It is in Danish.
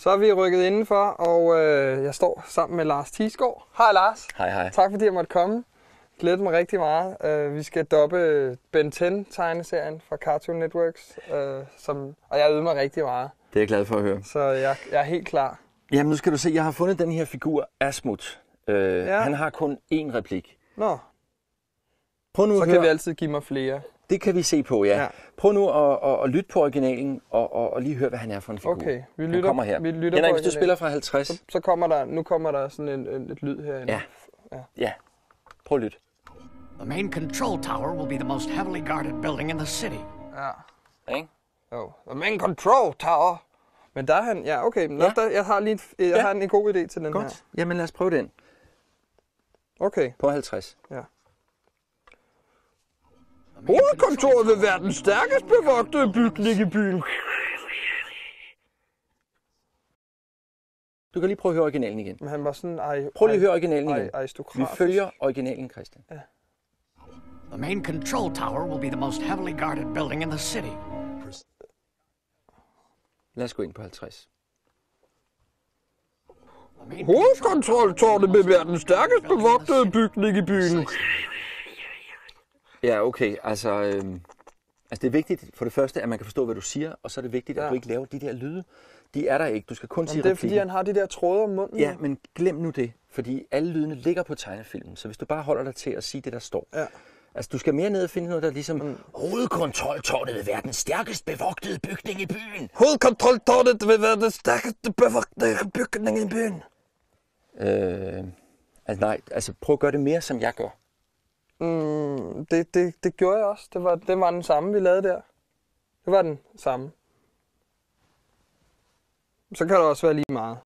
Så er vi rykket indenfor, og jeg står sammen med Lars Thiesgaard. Hej Lars. Hej. Tak fordi jeg måtte komme. Glæder mig rigtig meget. Vi skal doppe Ben 10-tegneserien fra Cartoon Networks, og jeg øvede mig rigtig meget. Det er jeg glad for at høre. Så jeg er helt klar. Jamen nu skal du se, jeg har fundet den her figur, Asmut. Han har kun én replik. Nå, Prøv nu så at kan høre. vi altid give mig flere. Det kan vi se på, ja. Prøv nu at lytte på originalen og lige høre, hvad han er for en figur. Okay, Han kommer her. vi lytter Henrik, på hvis du spiller fra 50. så kommer der sådan et lyd herinde. Ja. Prøv at lytte. The main control tower will be the most heavily guarded building in the city. Ja. Ikke? Jo, the main control tower. Men der er han, ja okay, men jeg har lige en god idé til den Godt. her. Jamen lad os prøve den. Okay. På 50. Ja. Hovedkontoret vil være den stærkest bevogtede bygning i byen. Du kan lige prøve at høre originalen igen. Men han var sådan... Prøv lige at høre originalen igen. Vi aristokratisk. følger originalen, Christian. Ja. The main control tower will be the most heavily guarded building in the city. Lad os gå ind på 50. Hovedkontroltårnet vil være den stærkest bevogtede bygning i byen. Ja, okay. Altså det er vigtigt for det første, at man kan forstå, hvad du siger, og så er det vigtigt, at du ikke laver de der lyde. De er der ikke. Du skal kun sige Det er fordi, han har de der tråde om munden. Ja, men glem nu det, fordi alle lydene ligger på tegnefilmen. Så hvis du bare holder dig til at sige det, der står. Ja. Altså, du skal mere ned og finde noget, der ligesom... Hovedkontroltårnet vil være den stærkest bevogtede bygning i byen. Hovedkontroltårnet vil være den stærkeste bevogtede bygning i byen. Altså prøv at gøre det mere, som jeg gør. Det gjorde jeg også. Det var den samme, vi lavede der. Det var den samme. Så kan der også være lige meget.